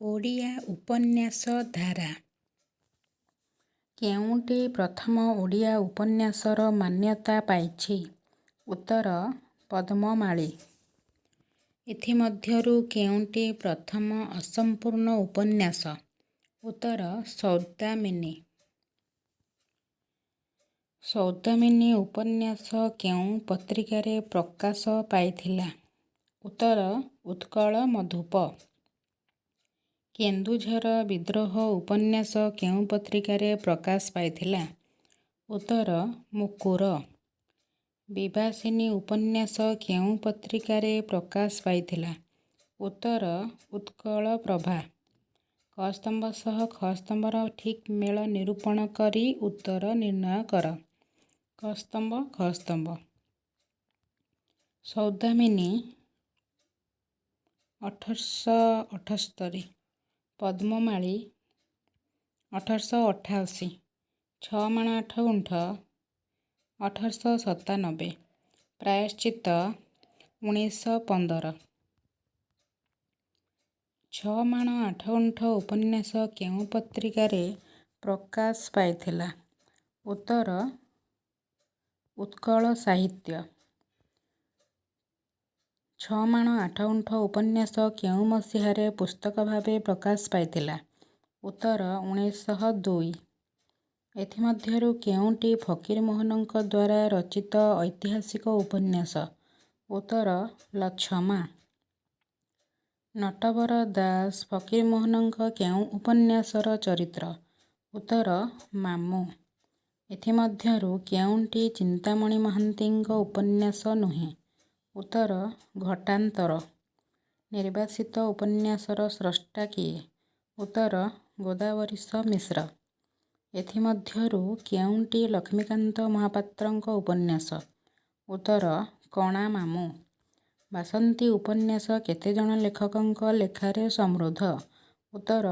ଓଡ଼ିଆ ଉପନ୍ୟାସ ଧାରା। କେଉଁଟି ପ୍ରଥମ ଓଡ଼ିଆ ଉପନ୍ୟାସର ମାନ୍ୟତା ପାଇଛି? ଉତ୍ତର ପଦ୍ମମାଳୀ। ଏଥିମଧ୍ୟରୁ କେଉଁଟି ପ୍ରଥମ ଅସମ୍ପୂର୍ଣ୍ଣ ଉପନ୍ୟାସ? ଉତ୍ତର ସୌଦାମିନୀ। ସୌଦାମିନୀ ଉପନ୍ୟାସ କେଉଁ ପତ୍ରିକାରେ ପ୍ରକାଶ ପାଇଥିଲା? ଉତ୍ତର ଉତ୍କଳମଧୁପ। କେନ୍ଦୁଝର ବିଦ୍ରୋହ ଉପନ୍ୟାସ କେଉଁ ପତ୍ରିକାରେ ପ୍ରକାଶ ପାଇଥିଲା? ଉତ୍ତର ମୁକୁର। ବିଭାସିନୀ ଉପନ୍ୟାସ କେଉଁ ପତ୍ରିକାରେ ପ୍ରକାଶ ପାଇଥିଲା? ଉତ୍ତର ଉତ୍କଳପ୍ରଭା। କ ସ୍ତମ୍ଭ ସହ ଖ ସ୍ତମ୍ଭର ଠିକ୍ ମେଳ ନିରୂପଣ କରି ଉତ୍ତର ନିର୍ଣ୍ଣୟ କର। କ ସ୍ତମ୍ଭ ଖ ସ୍ତମ୍ଭ। ସୌଦାମିନୀ 1878, ପଦ୍ମମାଳୀ 1888, 6 ମାଣ 8 ଗୁଣ୍ଠ 1897, ପ୍ରାୟଶ୍ଚିତ୍ତ 1915। 6 ମାଣ 8 ଗୁଣ୍ଠ ଉପନ୍ୟାସ କେଉଁ ପତ୍ରିକାରେ ପ୍ରକାଶ ପାଇଥିଲା? ଉତ୍ତର ଉତ୍କଳ ସାହିତ୍ୟ। 6 ମାଣ 8 ଗୁଣ୍ଠ ଉପନ୍ୟାସ କେଉଁ ମସିହାରେ ପୁସ୍ତକ ଭାବେ ପ୍ରକାଶ ପାଇଥିଲା? ଉତ୍ତର 1902। ଏଥିମଧ୍ୟରୁ କେଉଁଟି ଫକୀରମୋହନଙ୍କ ଦ୍ୱାରା ରଚିତ ଐତିହାସିକ ଉପନ୍ୟାସ? ଉତ୍ତର ଲଛମା। ନଟବର ଦାସ ଫକୀରମୋହନଙ୍କ କେଉଁ ଉପନ୍ୟାସର ଚରିତ୍ର? ଉତ୍ତର ମାମୁଁ। ଏଥିମଧ୍ୟରୁ କେଉଁଟି ଚିନ୍ତାମଣି ମହାନ୍ତିଙ୍କ ଉପନ୍ୟାସ ନୁହେଁ? ଉତ୍ତର ଘଟାନ୍ତର। ନିର୍ବାସିତ ଉପନ୍ୟାସର ସ୍ରଷ୍ଟା କିଏ? ଉତ୍ତର ଗୋଦାବରୀଶ ମିଶ୍ର। ଏଥିମଧ୍ୟରୁ କେଉଁଟି ଲକ୍ଷ୍ମୀକାନ୍ତ ମହାପାତ୍ରଙ୍କ ଉପନ୍ୟାସ? ଉତ୍ତର କଣା ମାମୁଁ। ବାସନ୍ତୀ ଉପନ୍ୟାସ କେତେଜଣ ଲେଖକଙ୍କ ଲେଖାରେ ସମୃଦ୍ଧ? ଉତ୍ତର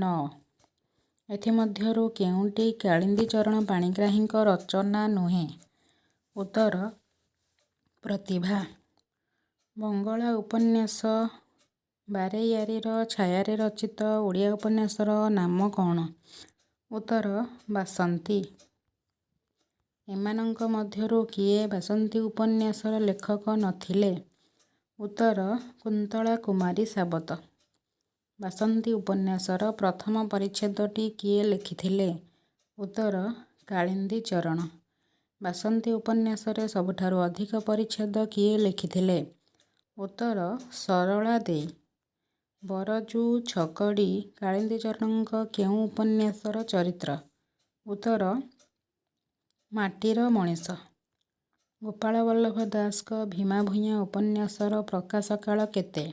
9। ଏଥିମଧ୍ୟରୁ କେଉଁଟି କାଳିନ୍ଦୀ ଚରଣ ପାଣିଗ୍ରାହୀଙ୍କ ରଚନା ନୁହେଁ? ଉତ୍ତର ପ୍ରତିଭା। ବଙ୍ଗଳା ଉପନ୍ୟାସ ବାରେୟାରୀର ଛାୟାରେ ରଚିତ ଓଡ଼ିଆ ଉପନ୍ୟାସର ନାମ କ'ଣ? ଉତ୍ତର ବାସନ୍ତୀ। ଏମାନଙ୍କ ମଧ୍ୟରୁ କିଏ ବାସନ୍ତୀ ଉପନ୍ୟାସର ଲେଖକ ନଥିଲେ? ଉତ୍ତର କୁନ୍ତଳା କୁମାରୀ ସାବତ। ବାସନ୍ତୀ ଉପନ୍ୟାସର ପ୍ରଥମ ପରିଚ୍ଛେଦଟି କିଏ ଲେଖିଥିଲେ? ଉତ୍ତର କାଳିନ୍ଦୀ ଚରଣ। ବାସନ୍ତୀ ଉପନ୍ୟାସରେ ସବୁଠାରୁ ଅଧିକ ପରିଚ୍ଛେଦ କିଏ ଲେଖିଥିଲେ? ଉତ୍ତର ସରଳା ଦେଈ। ବରଜୁ ଛକଡ଼ି କାଳିନ୍ଦୀ ଚରଣଙ୍କ କେଉଁ ଉପନ୍ୟାସର ଚରିତ୍ର? ଉତ୍ତର ମାଟିର ମଣିଷ। ଗୋପାଳ ବଲ୍ଲଭ ଦାସଙ୍କ ଭୀମା ଭୂୟାଁ ଉପନ୍ୟାସର ପ୍ରକାଶ କାଳ କେତେ?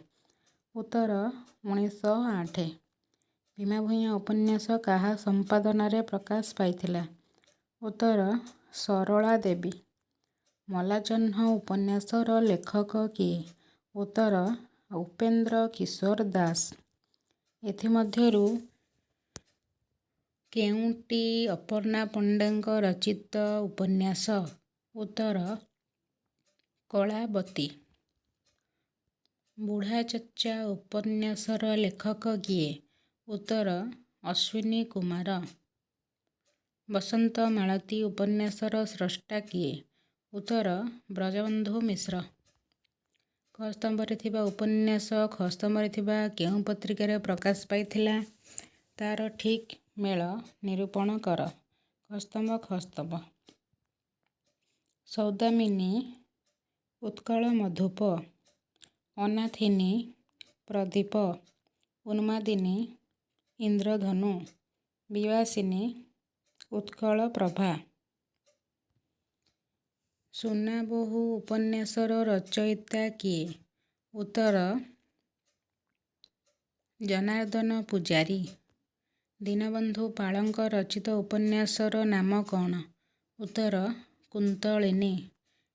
ଉତ୍ତର 1908। ଭୀମା ଭୂୟାଁ ଉପନ୍ୟାସ କାହା ସମ୍ପାଦନାରେ ପ୍ରକାଶ ପାଇଥିଲା? ଉତ୍ତର ସରଳା ଦେବୀ। ମଲା ଜହ୍ନ ଉପନ୍ୟାସର ଲେଖକ କିଏ? ଉତ୍ତର ଉପେନ୍ଦ୍ର କିଶୋର ଦାସ। ଏଥିମଧ୍ୟରୁ କେଉଁଟି ଅପର୍ଣ୍ଣା ପଣ୍ଡାଙ୍କ ରଚିତ ଉପନ୍ୟାସ? ଉତ୍ତର କଳାବତୀ। ବୁଢ଼ା ଚଚା ଉପନ୍ୟାସର ଲେଖକ କିଏ? ଉତ୍ତର ଅଶ୍ୱିନୀ କୁମାର। ବସନ୍ତ ମାଳତୀ ଉପନ୍ୟାସର ସ୍ରଷ୍ଟା କିଏ? ଉତ୍ତର ବ୍ରଜବନ୍ଧୁ ମିଶ୍ର। କ ସ୍ତମ୍ଭରେ ଥିବା ଉପନ୍ୟାସ ଖ ସ୍ତମ୍ଭରେ ଥିବା କେଉଁ ପତ୍ରିକାରେ ପ୍ରକାଶ ପାଇଥିଲା? ତାର ଠିକ୍ ମେଳ ନିରୂପଣ କର। କ ସ୍ତମ୍ଭ ଖ ସ୍ତମ୍ଭ। ସୌଦାମିନୀ ଉତ୍କଳମଧୁପ। ଅନାଥିନୀ ପ୍ରଦୀପ। ଉନ୍ମାଦିନୀ ଇନ୍ଦ୍ରଧନୁ। ବିବାସିନୀ ଉତ୍କଳପ୍ରଭା। ସୁନାବୋହୂ ଉପନ୍ୟାସର ରଚୟିତା କିଏ? ଉତ୍ତର ଜନାର୍ଦ୍ଦନ ପୂଜାରୀ। ଦୀନବନ୍ଧୁ ପାଳଙ୍କ ରଚିତ ଉପନ୍ୟାସର ନାମ କ'ଣ? ଉତ୍ତର କୁନ୍ତଳିନୀ।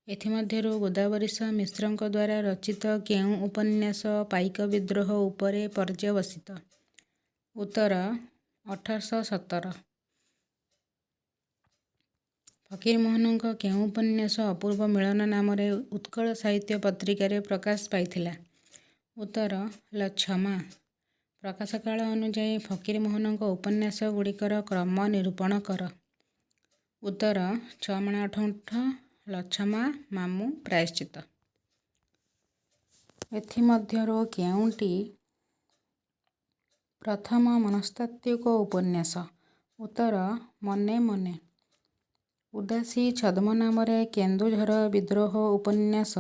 ଏଥିମଧ୍ୟରୁ ଗୋଦାବରୀଶ ମିଶ୍ରଙ୍କ ଦ୍ୱାରା ରଚିତ କେଉଁ ଉପନ୍ୟାସ ପାଇକ ବିଦ୍ରୋହ ଉପରେ ପର୍ଯ୍ୟବସିତ? ଉତ୍ତର 1817। ଫକୀରମୋହନଙ୍କ କେଉଁ ଉପନ୍ୟାସ ଅପୂର୍ବ ମିଳନ ନାମରେ ଉତ୍କଳ ସାହିତ୍ୟ ପତ୍ରିକାରେ ପ୍ରକାଶ ପାଇଥିଲା? ଉତ୍ତର ଲଛମା। ପ୍ରକାଶ କାଳ ଅନୁଯାୟୀ ଫକୀରମୋହନଙ୍କ ଉପନ୍ୟାସ ଗୁଡ଼ିକର କ୍ରମ ନିରୂପଣ କର। ଉତ୍ତର 6 ମାଣ 8 ଗୁଣ୍ଠ, ଲଛମା, ମାମୁଁ, ପ୍ରାୟଶ୍ଚିତ। ଏଥିମଧ୍ୟରୁ କେଉଁଟି ପ୍ରଥମ ମନସ୍ତାତ୍ତ୍ୱିକ ଉପନ୍ୟାସ? ଉତ୍ତର ମନେ ମନେ। ଉଦାସୀ ଛଦ୍ମନାମରେ କେନ୍ଦୁଝର ବିଦ୍ରୋହ ଉପନ୍ୟାସ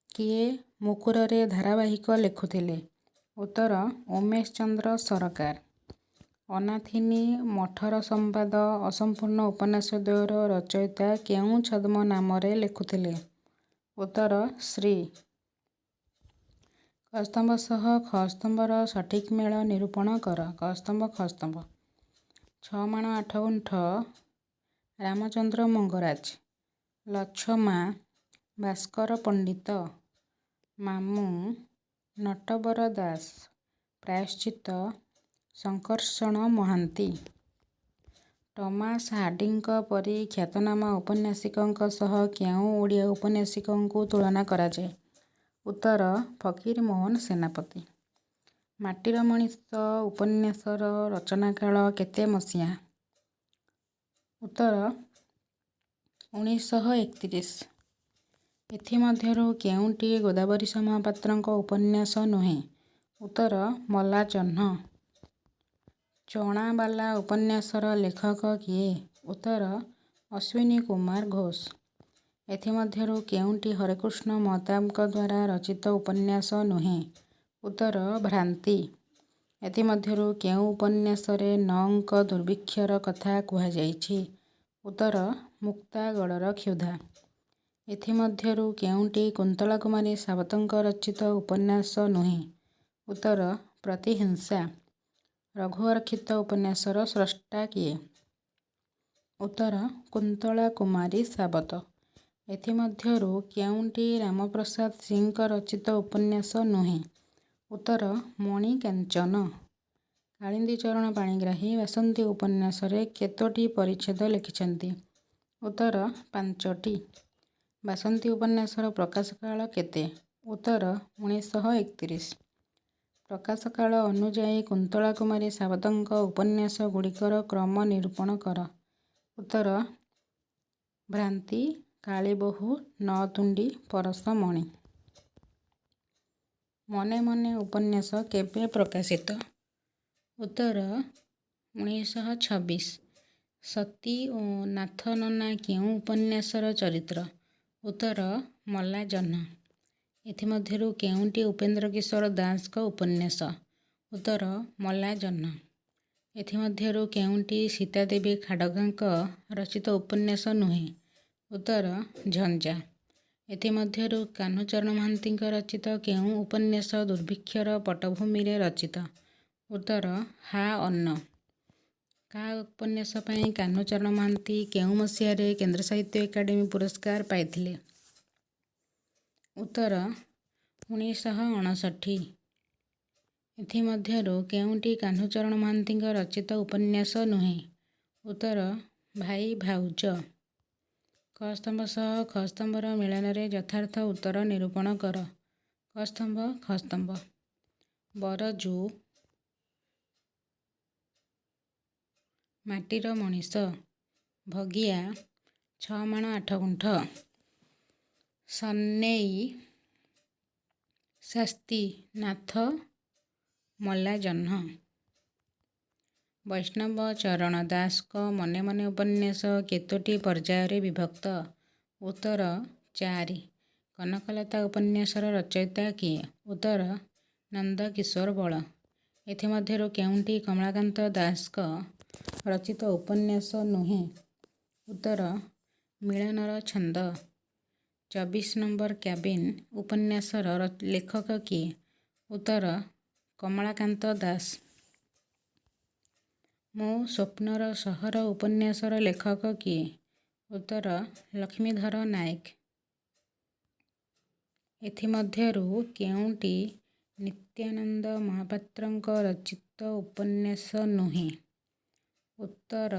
କିଏ ମୁକୁରରେ ଧାରାବାହିକ ଲେଖୁଥିଲେ? ଉତ୍ତର ଉମେଶ ଚନ୍ଦ୍ର ସରକାର। ଅନାଥିନୀ ମଠର ସମ୍ବାଦ ଅସମ୍ପୂର୍ଣ୍ଣ ଉପନ୍ୟାସ ଦ୍ୱୟର ରଚୟିତା କେଉଁ ଛଦ୍ମ ନାମରେ ଲେଖୁଥିଲେ? ଉତ୍ତର ଶ୍ରୀ। କସ୍ତମ୍ଭ ସହ ଖସ୍ତମ୍ଭର ସଠିକ୍ ମେଳ ନିରୂପଣ କର। କସ୍ତମ୍ଭ ଖସ୍ତମ୍ଭ। 6 ମାଣ 8 ଗୁଣ୍ଠ ରାମଚନ୍ଦ୍ର ମଙ୍ଗରାଜ। ଲଛମା ଭାସ୍କର ପଣ୍ଡିତ। ମାମୁଁ ନଟବର ଦାସ। ପ୍ରାୟଶ୍ଚିତ ଶଙ୍କର୍ଷଣ ମହାନ୍ତି। ଟମାସ ହାର୍ଡିଙ୍କ ପରି ଖ୍ୟାତନାମା ଔପନ୍ୟାସିକଙ୍କ ସହ କେଉଁ ଓଡ଼ିଆ ଔପନ୍ୟାସିକଙ୍କୁ ତୁଳନା କରାଯାଏ? ଉତ୍ତର ଫକୀରମୋହନ ସେନାପତି। ମାଟିର ମଣିଷ ଉପନ୍ୟାସର ରଚନାକାଳ କେତେ ମସିହା? ଉତ୍ତର 1931। ଏଥିମଧ୍ୟରୁ କେଉଁଟି ଗୋଦାବରୀଶ ମହାପାତ୍ରଙ୍କ ଉପନ୍ୟାସ ନୁହେଁ? ଉତ୍ତର ମଲା ଜହ୍ନ। ଚଣାବାଲା ଉପନ୍ୟାସର ଲେଖକ କିଏ? ଉତ୍ତର ଅଶ୍ୱିନୀ କୁମାର ଘୋଷ। ଏଥିମଧ୍ୟରୁ କେଉଁଟି ହରେକୃଷ୍ଣ ମହତାବଙ୍କ ଦ୍ୱାରା ରଚିତ ଉପନ୍ୟାସ ନୁହେଁ? ଉତ୍ତର ଭ୍ରାନ୍ତି। ଏଥିମଧ୍ୟରୁ କେଉଁ ଉପନ୍ୟାସରେ ନଅଙ୍କ ଦୁର୍ଭିକ୍ଷର କଥା କୁହାଯାଇଛି? ଉତ୍ତର ମୁକ୍ତାଗଡ଼ର କ୍ଷୁଧା। ଏଥିମଧ୍ୟରୁ କେଉଁଟି କୁନ୍ତଳା କୁମାରୀ ସାବତଙ୍କ ରଚିତ ଉପନ୍ୟାସ ନୁହେଁ? ଉତ୍ତର ପ୍ରତିହିଂସା। ରଘୁଅରକ୍ଷିତ ଉପନ୍ୟାସର ସ୍ରଷ୍ଟା କିଏ? ଉତ୍ତର କୁନ୍ତଳା କୁମାରୀ ସାବତ। ଏଥିମଧ୍ୟରୁ କେଉଁଟି ରାମପ୍ରସାଦ ସିଂଙ୍କ ରଚିତ ଉପନ୍ୟାସ ନୁହେଁ? ଉତ୍ତର ମଣିକାଞ୍ଚନ। କାଳିନ୍ଦୀ ଚରଣ ପାଣିଗ୍ରାହୀ ବାସନ୍ତୀ ଉପନ୍ୟାସରେ କେତୋଟି ପରିଚ୍ଛେଦ ଲେଖିଛନ୍ତି? ଉତ୍ତର 5ଟି। ବାସନ୍ତୀ ଉପନ୍ୟାସର ପ୍ରକାଶ କାଳ କେତେ? ଉତ୍ତର 1931। ପ୍ରକାଶ କାଳ ଅନୁଯାୟୀ କୁନ୍ତଳା କୁମାରୀ ସାବତଙ୍କ ଉପନ୍ୟାସ ଗୁଡ଼ିକର କ୍ରମ ନିରୂପଣ କର। ଉତ୍ତର ଭ୍ରାନ୍ତି, କାଳୀବୋହୂ, ନଅତୁଣ୍ଡି, ପରଶମଣି। ମନେ ମନେ ଉପନ୍ୟାସ କେବେ ପ୍ରକାଶିତ? ଉତ୍ତର 1926। ସତୀ ଓ ନାଥନନା କେଉଁ ଉପନ୍ୟାସର ଚରିତ୍ର? ଉତ୍ତର ମଲା ଜହ୍ନ। ଏଥିମଧ୍ୟରୁ କେଉଁଟି ଉପେନ୍ଦ୍ର କିଶୋର ଦାସଙ୍କ ଉପନ୍ୟାସ? ଉତ୍ତର ମଲା ଜହ୍ନ। ଏଥିମଧ୍ୟରୁ କେଉଁଟି ସୀତାଦେବୀ ଖାଡ଼ଗାଙ୍କ ରଚିତ ଉପନ୍ୟାସ ନୁହେଁ? ଉତ୍ତର ଝଞ୍ଜା। ଏଥିମଧ୍ୟରୁ କାହ୍ନୁଚରଣ ମହାନ୍ତିଙ୍କ ରଚିତ କେଉଁ ଉପନ୍ୟାସ ଦୁର୍ଭିକ୍ଷର ପଟ୍ଟଭୂମିରେ ରଚିତ? ଉତ୍ତର ହା ଅନ୍ନ। କା ଉପନ୍ୟାସ ପାଇଁ କାହ୍ନୁଚରଣ ମହାନ୍ତି କେଉଁ ମସିହାରେ କେନ୍ଦ୍ର ସାହିତ୍ୟ ଏକାଡେମୀ ପୁରସ୍କାର ପାଇଥିଲେ? ଉତ୍ତର 1959। ଏଥିମଧ୍ୟରୁ କେଉଁଟି କାହ୍ନୁଚରଣ ମହାନ୍ତିଙ୍କ ରଚିତ ଉପନ୍ୟାସ ନୁହେଁ? ଉତ୍ତର ଭାଇ ଭାଉଜ। କସ୍ତମ୍ଭ ସହ ଖସ୍ତମ୍ଭର ମିଳନରେ ଯଥାର୍ଥ ଉତ୍ତର ନିରୂପଣ କର। କସ୍ତମ୍ଭ ଖସ୍ତମ୍ଭ। ବରଜୁ ମାଟିର ମଣିଷ। ଭଗିଆ 6 ମାଣ 8 ଗୁଣ୍ଠ। ସନେଇ ଶାସ୍ତି ନାଥ ମଲା ଜହ୍ନ। ବୈଷ୍ଣବ ଚରଣ ଦାସଙ୍କ ମନେ ମନେ ଉପନ୍ୟାସ କେତୋଟି ପର୍ଯ୍ୟାୟରେ ବିଭକ୍ତ? ଉତ୍ତର 4। କନକଲତା ଉପନ୍ୟାସର ରଚୟିତା କିଏ? ଉତ୍ତର ନନ୍ଦକିଶୋର ବଳ। ଏଥିମଧ୍ୟରୁ କେଉଁଟି କମଳାକାନ୍ତ ଦାସଙ୍କ ରଚିତ ଉପନ୍ୟାସ ନୁହେଁ? ଉତ୍ତର ମିଳନର ଛନ୍ଦ। 24 ନମ୍ବର କ୍ୟାବିନ୍ ଉପନ୍ୟାସର ଲେଖକ କିଏ? ଉତ୍ତର କମଳାକାନ୍ତ ଦାସ। ମୋ ସ୍ୱପ୍ନର ସହର ଉପନ୍ୟାସର ଲେଖକ କିଏ? ଉତ୍ତର ଲକ୍ଷ୍ମୀଧର ନାଏକ। ଏଥିମଧ୍ୟରୁ କେଉଁଟି ନିତ୍ୟାନନ୍ଦ ମହାପାତ୍ରଙ୍କ ରଚିତ ଉପନ୍ୟାସ ନୁହେଁ? ଉତ୍ତର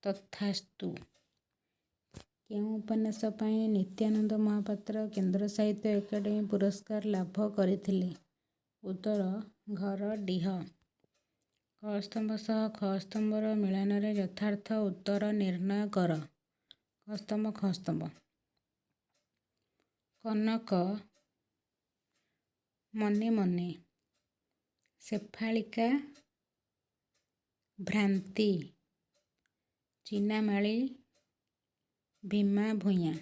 ତଥାସ୍ତୁ। କେଉଁ ଉପନ୍ୟାସ ପାଇଁ ନିତ୍ୟାନନ୍ଦ ମହାପାତ୍ର କେନ୍ଦ୍ର ସାହିତ୍ୟ ଏକାଡେମୀ ପୁରସ୍କାର ଲାଭ କରିଥିଲେ? ଉତ୍ତର ଘର ଡିହ। କ ସ୍ତମ୍ଭ ସହ ଖ ସ୍ତମ୍ଭର ମିଳନରେ ଯଥାର୍ଥ ଉତ୍ତର ନିର୍ଣ୍ଣୟ କର। କ ସ୍ତମ୍ଭ ଖ ସ୍ତମ୍ଭ। କନକ ମନେ ମନେ। ଶେଫାଳିକା ଭ୍ରାନ୍ତି। ଚିନାମାଳି ଭୀମା ଭୂୟାଁ।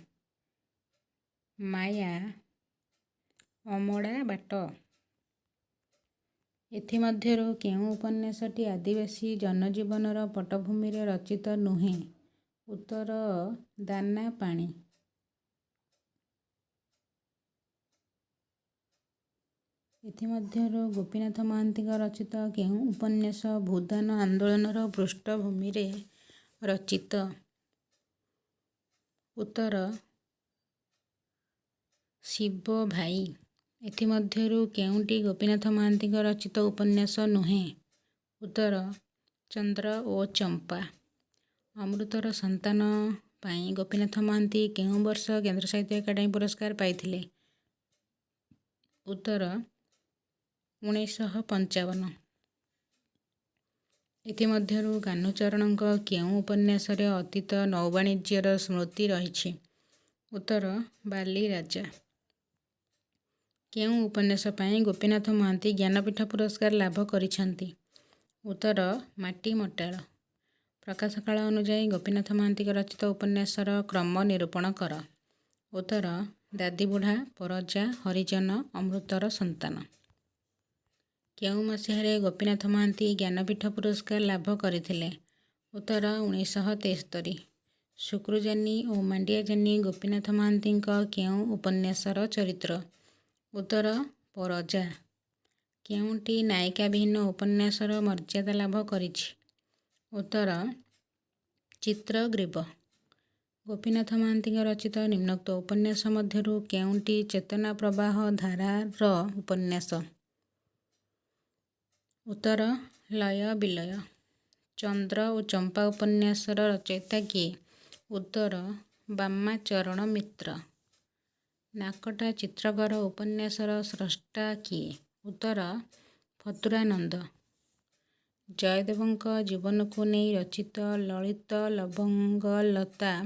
ମାୟା ଅମଡ଼ା ବାଟ। ଏଥିମଧ୍ୟରୁ କେଉଁ ଉପନ୍ୟାସଟି ଆଦିବାସୀ ଜନଜୀବନର ପଟ୍ଟଭୂମିରେ ରଚିତ ନୁହେଁ? ଉତ୍ତର ଦାନା ପାଣି। ଏଥିମଧ୍ୟରୁ ଗୋପୀନାଥ ମହାନ୍ତିଙ୍କ ରଚିତ କେଉଁ ଉପନ୍ୟାସ ଭୂଦାନ ଆନ୍ଦୋଳନର ପୃଷ୍ଠଭୂମିରେ ରଚିତ? ଉତ୍ତର ଶିବ ଭାଇ। ଏଥିମଧ୍ୟରୁ କେଉଁଟି ଗୋପୀନାଥ ମହାନ୍ତିଙ୍କ ରଚିତ ଉପନ୍ୟାସ ନୁହେଁ? ଉତ୍ତର ଚନ୍ଦ୍ର ଓ ଚମ୍ପା। ଅମୃତର ସନ୍ତାନ ପାଇଁ ଗୋପୀନାଥ ମହାନ୍ତି କେଉଁ ବର୍ଷ କେନ୍ଦ୍ର ସାହିତ୍ୟ ଏକାଡେମୀ ପୁରସ୍କାର ପାଇଥିଲେ? ଉତ୍ତର 1955। ଏଥିମଧ୍ୟରୁ କାହ୍ନୁଚରଣଙ୍କ କେଉଁ ଉପନ୍ୟାସରେ ଅତୀତ ନୌବାଣିଜ୍ୟର ସ୍ମୃତି ରହିଛି? ଉତ୍ତର ବାଲିରାଜା। କେଉଁ ଉପନ୍ୟାସ ପାଇଁ ଗୋପୀନାଥ ମହାନ୍ତି ଜ୍ଞାନପୀଠ ପୁରସ୍କାର ଲାଭ କରିଛନ୍ତି? ଉତ୍ତର ମାଟି ମଟାଳ। ପ୍ରକାଶ କାଳ ଅନୁଯାୟୀ ଗୋପୀନାଥ ମହାନ୍ତିଙ୍କ ରଚିତ ଉପନ୍ୟାସର କ୍ରମ ନିରୂପଣ କର। ଉତ୍ତର ଦାଦିବୁଢ଼ା, ପରଜା, ହରିଜନ, ଅମୃତର ସନ୍ତାନ। କେଉଁ ମସିହାରେ ଗୋପୀନାଥ ମହାନ୍ତି ଜ୍ଞାନପୀଠ ପୁରସ୍କାର ଲାଭ କରିଥିଲେ? ଉତ୍ତର 1973। ଶୁକ୍ରଜାନି ଓ ମାଣ୍ଡିଆଜାନି ଗୋପୀନାଥ ମହାନ୍ତିଙ୍କ କେଉଁ ଉପନ୍ୟାସର ଚରିତ୍ର? ଉତ୍ତର ପରଜା। କେଉଁଟି ନାୟିକା ବିହୀନ ଉପନ୍ୟାସର ମର୍ଯ୍ୟାଦା ଲାଭ କରିଛି? ଉତ୍ତର ଚିତ୍ରଗ୍ରୀବ। ଗୋପୀନାଥ ମହାନ୍ତିଙ୍କ ରଚିତ ନିମ୍ନୋକ୍ତ ଉପନ୍ୟାସ ମଧ୍ୟରୁ କେଉଁଟି ଚେତନା ପ୍ରବାହ ଧାରାର ଉପନ୍ୟାସ? ଉତ୍ତର ଲୟ ବିଲୟ। ଚନ୍ଦ୍ର ଓ ଚମ୍ପା ଉପନ୍ୟାସର ରଚୟିତା କିଏ? ଉତ୍ତର ବାମାଚରଣ ମିତ୍ର। ନାକଟା ଚିତ୍ରକର ଉପନ୍ୟାସର ସ୍ରଷ୍ଟା କିଏ? ଉତ୍ତର ଫତୁରାନନ୍ଦ। ଜୟଦେବଙ୍କ ଜୀବନକୁ ନେଇ ରଚିତ ଲଳିତ ଲବଙ୍ଗଲତା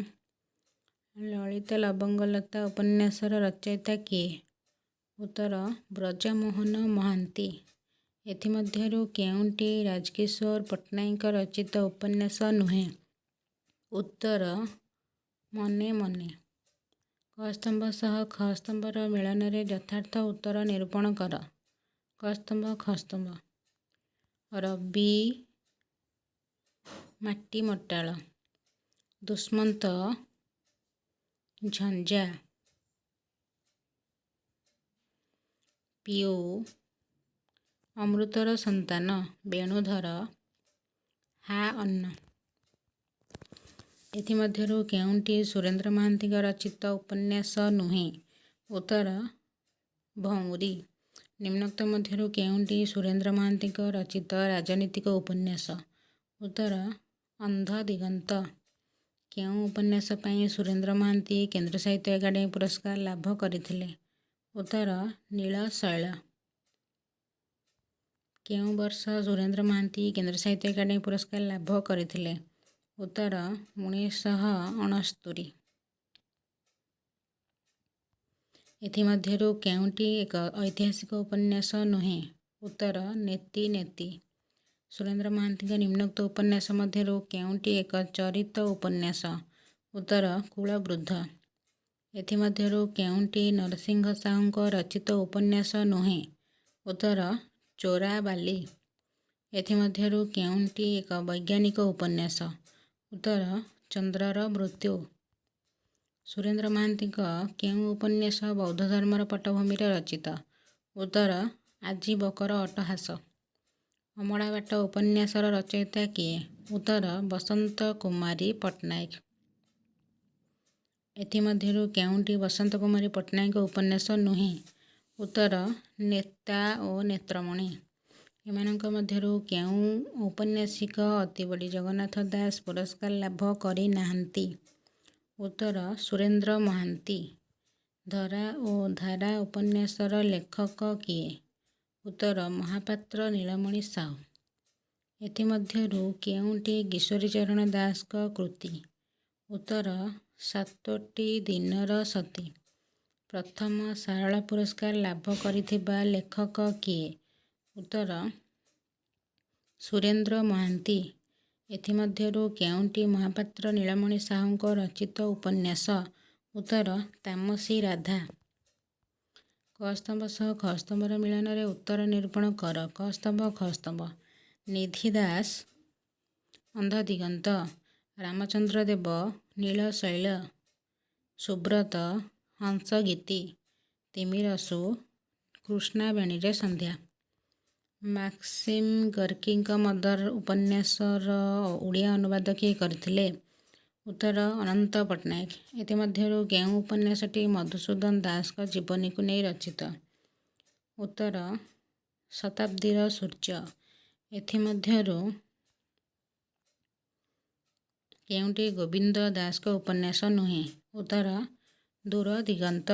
ଉପନ୍ୟାସର ରଚୟିତା କିଏ? ଉତ୍ତର ବ୍ରଜମୋହନ ମହାନ୍ତି। ଏଥିମଧ୍ୟରୁ କେଉଁଟି ରାଜକିଶୋର ପଟ୍ଟନାୟକଙ୍କ ରଚିତ ଉପନ୍ୟାସ ନୁହେଁ? ଉତ୍ତର ମନେ ମନେ। କ ସ୍ତମ୍ଭ ସହ ଖ ସ୍ତମ୍ଭର ମିଳନରେ ଯଥାର୍ଥ ଉତ୍ତର ନିରୂପଣ କର। କ ସ୍ତମ୍ଭ ଖ ସ୍ତମ୍ଭ। ରବି ମାଟି ମଟାଳ। ଦୁଷ୍ମନ୍ତ ଝଞ୍ଜା। ପିଉ ଅମୃତର ସନ୍ତାନ। ବେଣୁଧର ହା ଅନ୍ନ। ଏଥିମଧ୍ୟରୁ କେଉଁଟି ସୁରେନ୍ଦ୍ର ମହାନ୍ତିଙ୍କ ରଚିତ ଉପନ୍ୟାସ ନୁହେଁ? ଉତ୍ତର ଭଉଁରୀ। ନିମ୍ନୋକ୍ତ ମଧ୍ୟରୁ କେଉଁଟି ସୁରେନ୍ଦ୍ର ମହାନ୍ତିଙ୍କ ରଚିତ ରାଜନୀତିକ ଉପନ୍ୟାସ? ଉତ୍ତର ଅନ୍ଧ ଦିଗନ୍ତ। କେଉଁ ଉପନ୍ୟାସ ପାଇଁ ସୁରେନ୍ଦ୍ର ମହାନ୍ତି କେନ୍ଦ୍ର ସାହିତ୍ୟ ଏକାଡେମୀ ପୁରସ୍କାର ଲାଭ କରିଥିଲେ? ଉତ୍ତର ନୀଳ ଶୈଳ। କେଉଁ ବର୍ଷ ସୁରେନ୍ଦ୍ର ମହାନ୍ତି କେନ୍ଦ୍ର ସାହିତ୍ୟ ଏକାଡେମୀ ପୁରସ୍କାର ଲାଭ କରିଥିଲେ? ଉତ୍ତର 1969। ଏଥିମଧ୍ୟରୁ କେଉଁଟି ଏକ ଐତିହାସିକ ଉପନ୍ୟାସ ନୁହେଁ? ଉତ୍ତର ନେତି ନେତି। ସୁରେନ୍ଦ୍ର ମହାନ୍ତିଙ୍କ ନିମ୍ନୋକ୍ତ ଉପନ୍ୟାସ ମଧ୍ୟରୁ କେଉଁଟି ଏକ ଚରିତ ଉପନ୍ୟାସ? ଉତ୍ତର କୁଳବୃଦ୍ଧ। ଏଥିମଧ୍ୟରୁ କେଉଁଟି ନରସିଂହ ସାହୁଙ୍କ ରଚିତ ଉପନ୍ୟାସ ନୁହେଁ? ଉତ୍ତର ଚୋରାବାଲି। ଏଥିମଧ୍ୟରୁ କେଉଁଟି ଏକ ବୈଜ୍ଞାନିକ ଉପନ୍ୟାସ? ଉତ୍ତର ଚନ୍ଦ୍ରର ମୃତ୍ୟୁ। ସୁରେନ୍ଦ୍ର ମହାନ୍ତିଙ୍କ କେଉଁ ଉପନ୍ୟାସ ବୌଦ୍ଧ ଧର୍ମର ପଟ୍ଟଭୂମିରେ ରଚିତ? ଉତ୍ତର ଆଜୀବକର ଅଟ୍ଟହାସ। ଅମଡ଼ା ବାଟ ଉପନ୍ୟାସର ରଚୟିତା କିଏ? ଉତ୍ତର ବସନ୍ତ କୁମାରୀ ପଟ୍ଟନାୟକ। ଏଥିମଧ୍ୟରୁ କେଉଁଟି ବସନ୍ତ କୁମାରୀ ପଟ୍ଟନାୟକଙ୍କ ଉପନ୍ୟାସ ନୁହେଁ? ଉତ୍ତର ନେତା ଓ ନେତ୍ରମଣି। ଏମାନଙ୍କ ମଧ୍ୟରୁ କେଉଁ ଔପନ୍ୟାସିକ ଅତିବଡ଼ି ଜଗନ୍ନାଥ ଦାସ ପୁରସ୍କାର ଲାଭ କରିନାହାନ୍ତି? ଉତ୍ତର ସୁରେନ୍ଦ୍ର ମହାନ୍ତି। ଧରା ଓ ଧାରା ଉପନ୍ୟାସର ଲେଖକ କିଏ? ଉତ୍ତର ମହାପାତ୍ର ନୀଳମଣି ସାହୁ। ଏଥିମଧ୍ୟରୁ କେଉଁଟି କିଶୋରୀଚରଣ ଦାସଙ୍କ କୃତି? ଉତ୍ତର ସାତୋଟି ଦିନର ସତୀ। ପ୍ରଥମ ସାରଳା ପୁରସ୍କାର ଲାଭ କରିଥିବା ଲେଖକ କିଏ? ଉତ୍ତର ସୁରେନ୍ଦ୍ର ମହାନ୍ତି। ଏଥିମଧ୍ୟରୁ କେଉଁଟି ମହାପାତ୍ର ନୀଳମଣି ସାହୁଙ୍କ ରଚିତ ଉପନ୍ୟାସ? ଉତ୍ତର ତାମସୀ ରାଧା। କ ସ୍ତମ୍ଭ ସହ ଖ ସ୍ତମ୍ଭର ମିଳନରେ ଉତ୍ତର ନିରୂପଣ କର। କ ସ୍ତମ୍ଭ ଖ ସ୍ତମ୍ଭ। ନିଧି ଦାସ ଅନ୍ଧଦିଗନ୍ତ, ରାମଚନ୍ଦ୍ର ଦେବ ନୀଳଶୈଳ, ସୁବ୍ରତ ହଂସଗୀତି, ତିମିରସୁ କୃଷ୍ଣାବେଣୀରେ ସନ୍ଧ୍ୟା। ମାକ୍ସିମ୍ ଗର୍କିଙ୍କ ମଦର ଉପନ୍ୟାସର ଓଡ଼ିଆ ଅନୁବାଦ କିଏ କରିଥିଲେ? ଉତ୍ତର ଅନନ୍ତ ପଟ୍ଟନାୟକ। ଏଥିମଧ୍ୟରୁ କେଉଁ ଉପନ୍ୟାସଟି ମଧୁସୂଦନ ଦାସଙ୍କ ଜୀବନୀକୁ ନେଇ ରଚିତ? ଉତ୍ତର ଶତାବ୍ଦୀର ସୂର୍ଯ୍ୟ। ଏଥିମଧ୍ୟରୁ କେଉଁଟି ଗୋବିନ୍ଦ ଦାସଙ୍କ ଉପନ୍ୟାସ ନୁହେଁ? ଉତ୍ତର ଦୂରଦିଗନ୍ତ।